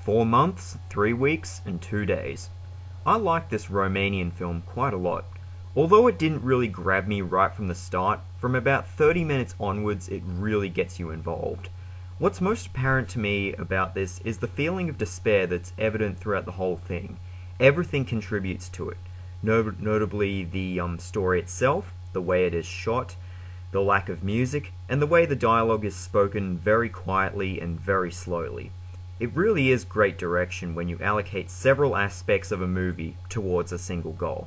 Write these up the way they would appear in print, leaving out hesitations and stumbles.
4 months, 3 weeks, and 2 days. I liked this Romanian film quite a lot. Although it didn't really grab me right from the start, from about 30 minutes onwards it really gets you involved. What's most apparent to me about this is the feeling of despair that's evident throughout the whole thing. Everything contributes to it, notably the story itself, the way it is shot, the lack of music, and the way the dialogue is spoken very quietly and very slowly. It really is great direction when you allocate several aspects of a movie towards a single goal.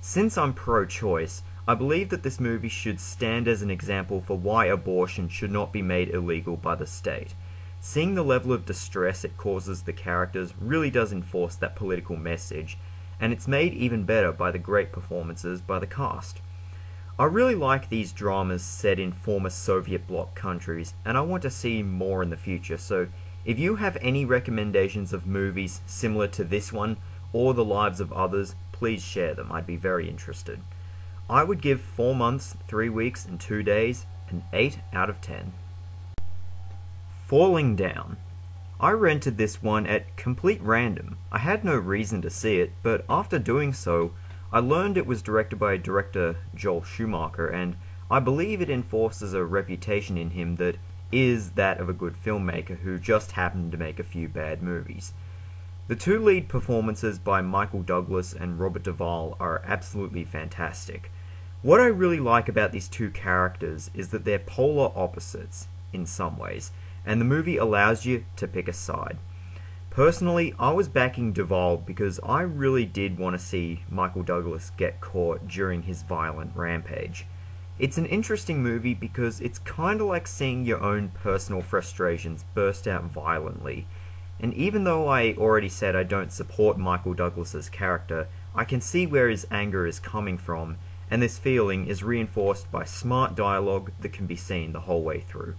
Since I'm pro-choice, I believe that this movie should stand as an example for why abortion should not be made illegal by the state. Seeing the level of distress it causes the characters really does enforce that political message, and it's made even better by the great performances by the cast. I really like these dramas set in former Soviet bloc countries, and I want to see more in the future, so if you have any recommendations of movies similar to this one, or the lives of others, please share them, I'd be very interested. I would give 4 months, 3 weeks, and 2 days an 8 out of 10. Falling Down. I rented this one at complete random. I had no reason to see it, but after doing so, I learned it was directed by director Joel Schumacher, and I believe it enforces a reputation in him that is that of a good filmmaker who just happened to make a few bad movies. The two lead performances by Michael Douglas and Robert Duvall are absolutely fantastic. What I really like about these two characters is that they're polar opposites in some ways, and the movie allows you to pick a side. Personally, I was backing Duvall because I really did want to see Michael Douglas get caught during his violent rampage. It's an interesting movie because it's kinda like seeing your own personal frustrations burst out violently. And even though I already said I don't support Michael Douglas's character, I can see where his anger is coming from, and this feeling is reinforced by smart dialogue that can be seen the whole way through.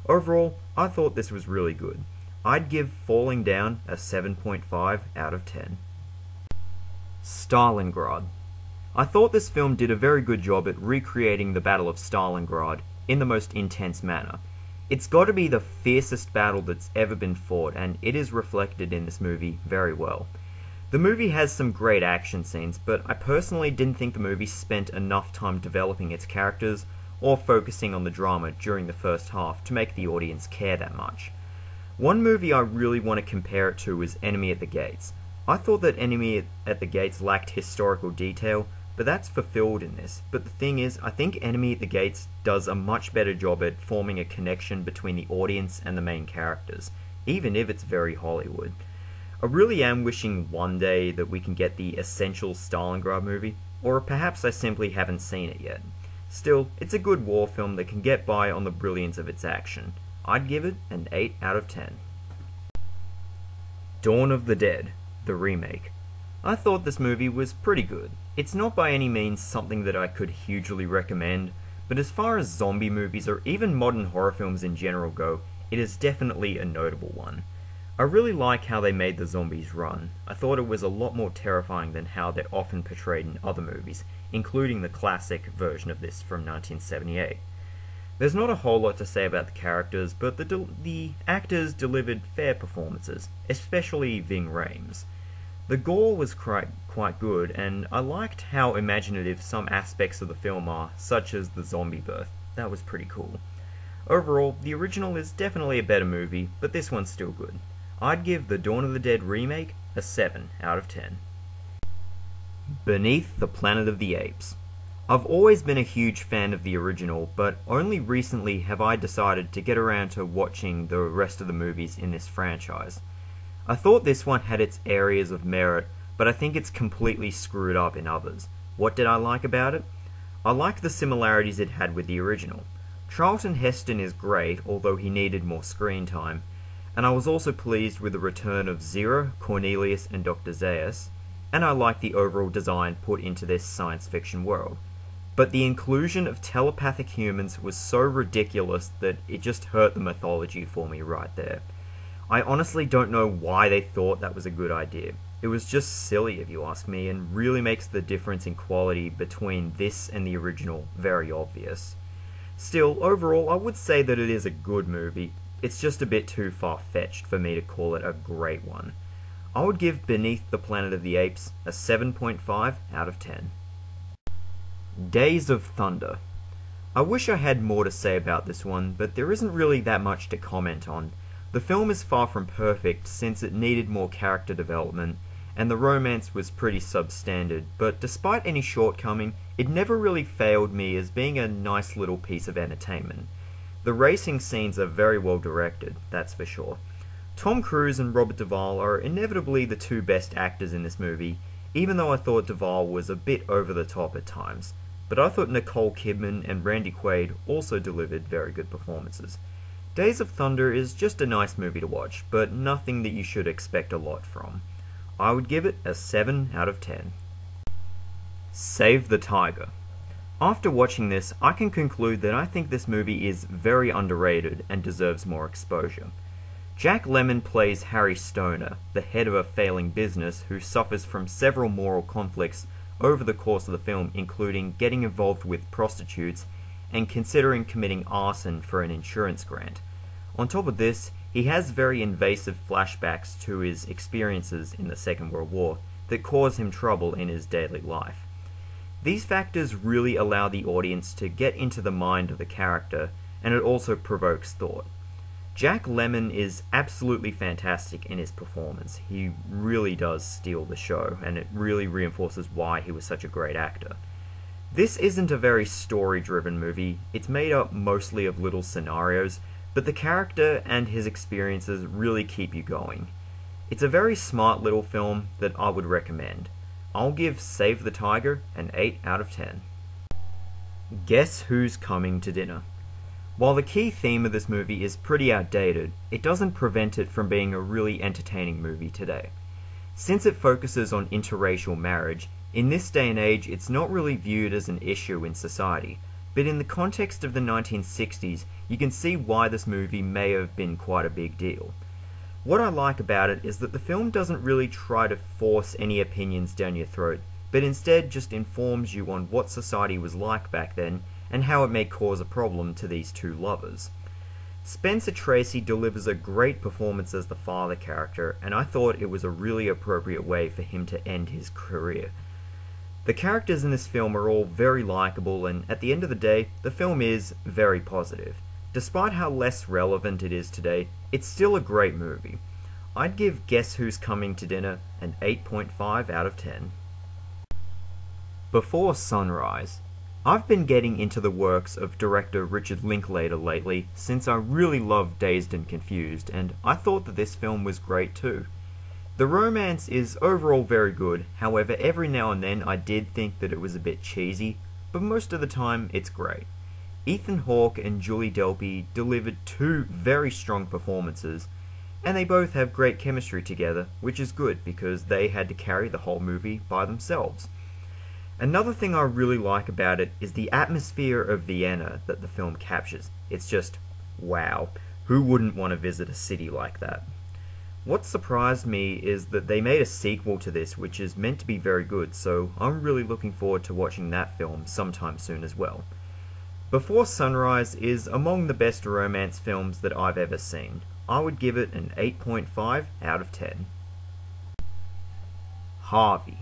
Overall, I thought this was really good. I'd give Falling Down a 7.5 out of 10. Stalingrad. I thought this film did a very good job at recreating the Battle of Stalingrad in the most intense manner. It's got to be the fiercest battle that's ever been fought, and it is reflected in this movie very well. The movie has some great action scenes, but I personally didn't think the movie spent enough time developing its characters or focusing on the drama during the first half to make the audience care that much. One movie I really want to compare it to is Enemy at the Gates. I thought that Enemy at the Gates lacked historical detail, but that's fulfilled in this. But the thing is, I think Enemy at the Gates does a much better job at forming a connection between the audience and the main characters, even if it's very Hollywood. I really am wishing one day that we can get the essential Stalingrad movie, or perhaps I simply haven't seen it yet. Still, it's a good war film that can get by on the brilliance of its action. I'd give it an 8 out of 10. Dawn of the Dead, the remake. I thought this movie was pretty good. It's not by any means something that I could hugely recommend, but as far as zombie movies or even modern horror films in general go, it is definitely a notable one. I really like how they made the zombies run. I thought it was a lot more terrifying than how they're often portrayed in other movies, including the classic version of this from 1978. There's not a whole lot to say about the characters, but the actors delivered fair performances, especially Ving Rhames. The gore was quite good, and I liked how imaginative some aspects of the film are, such as the zombie birth. That was pretty cool. Overall, the original is definitely a better movie, but this one's still good. I'd give the Dawn of the Dead remake a 7 out of 10. Beneath the Planet of the Apes. I've always been a huge fan of the original, but only recently have I decided to get around to watching the rest of the movies in this franchise. I thought this one had its areas of merit, but I think it's completely screwed up in others. What did I like about it? I liked the similarities it had with the original. Charlton Heston is great, although he needed more screen time, and I was also pleased with the return of Zero, Cornelius, and Dr. Zaius, and I liked the overall design put into this science fiction world. But the inclusion of telepathic humans was so ridiculous that it just hurt the mythology for me right there. I honestly don't know why they thought that was a good idea. It was just silly if you ask me, and really makes the difference in quality between this and the original very obvious. Still, overall, I would say that it is a good movie, it's just a bit too far-fetched for me to call it a great one. I would give Beneath the Planet of the Apes a 7.5 out of 10. Days of Thunder. I wish I had more to say about this one, but there isn't really that much to comment on. The film is far from perfect since it needed more character development, and the romance was pretty substandard, but despite any shortcoming, it never really failed me as being a nice little piece of entertainment. The racing scenes are very well directed, that's for sure. Tom Cruise and Robert Duvall are inevitably the two best actors in this movie, even though I thought Duvall was a bit over the top at times. But I thought Nicole Kidman and Randy Quaid also delivered very good performances. Days of Thunder is just a nice movie to watch, but nothing that you should expect a lot from. I would give it a 7 out of 10. Save the Tiger. After watching this, I can conclude that I think this movie is very underrated and deserves more exposure. Jack Lemmon plays Harry Stoner, the head of a failing business who suffers from several moral conflicts over the course of the film, including getting involved with prostitutes and considering committing arson for an insurance grant. On top of this, he has very invasive flashbacks to his experiences in the Second World War that cause him trouble in his daily life. These factors really allow the audience to get into the mind of the character, and it also provokes thought. Jack Lemmon is absolutely fantastic in his performance. He really does steal the show, and it really reinforces why he was such a great actor. This isn't a very story-driven movie. It's made up mostly of little scenarios, but the character and his experiences really keep you going. It's a very smart little film that I would recommend. I'll give Save the Tiger an 8 out of 10. Guess Who's Coming to Dinner. While the key theme of this movie is pretty outdated, it doesn't prevent it from being a really entertaining movie today. Since it focuses on interracial marriage, in this day and age it's not really viewed as an issue in society, but in the context of the 1960s, you can see why this movie may have been quite a big deal. What I like about it is that the film doesn't really try to force any opinions down your throat, but instead just informs you on what society was like back then and how it may cause a problem to these two lovers. Spencer Tracy delivers a great performance as the father character, and I thought it was a really appropriate way for him to end his career. The characters in this film are all very likable, and at the end of the day, the film is very positive. Despite how less relevant it is today, it's still a great movie. I'd give Guess Who's Coming to Dinner an 8.5 out of 10. Before Sunrise. I've been getting into the works of director Richard Linklater lately since I really loved Dazed and Confused, and I thought that this film was great too. The romance is overall very good, however every now and then I did think that it was a bit cheesy, but most of the time it's great. Ethan Hawke and Julie Delpy delivered two very strong performances, and they both have great chemistry together, which is good because they had to carry the whole movie by themselves. Another thing I really like about it is the atmosphere of Vienna that the film captures. It's just, wow, who wouldn't want to visit a city like that? What surprised me is that they made a sequel to this which is meant to be very good, so I'm really looking forward to watching that film sometime soon as well. Before Sunrise is among the best romance films that I've ever seen. I would give it an 8.5 out of 10. Harvey.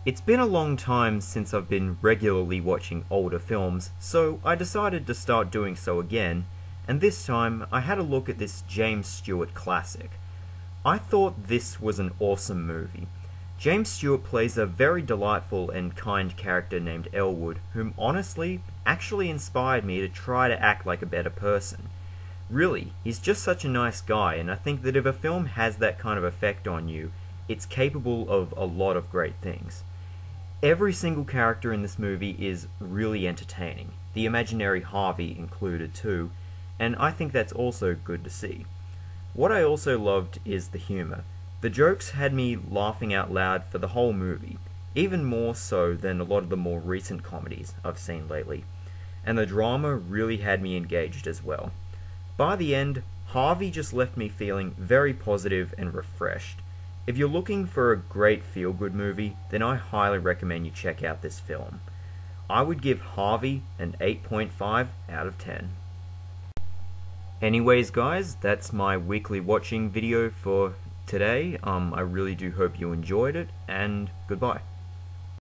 It's been a long time since I've been regularly watching older films, so I decided to start doing so again, and this time I had a look at this James Stewart classic. I thought this was an awesome movie. James Stewart plays a very delightful and kind character named Elwood, whom honestly actually inspired me to try to act like a better person. Really, he's just such a nice guy, and I think that if a film has that kind of effect on you, it's capable of a lot of great things. Every single character in this movie is really entertaining, the imaginary Harvey included too, and I think that's also good to see. What I also loved is the humour. The jokes had me laughing out loud for the whole movie, even more so than a lot of the more recent comedies I've seen lately, and the drama really had me engaged as well. By the end, Harvey just left me feeling very positive and refreshed. If you're looking for a great feel-good movie, then I highly recommend you check out this film. I would give Harvey an 8.5 out of 10. Anyways, guys, that's my weekly watching video for today. I really do hope you enjoyed it, and goodbye.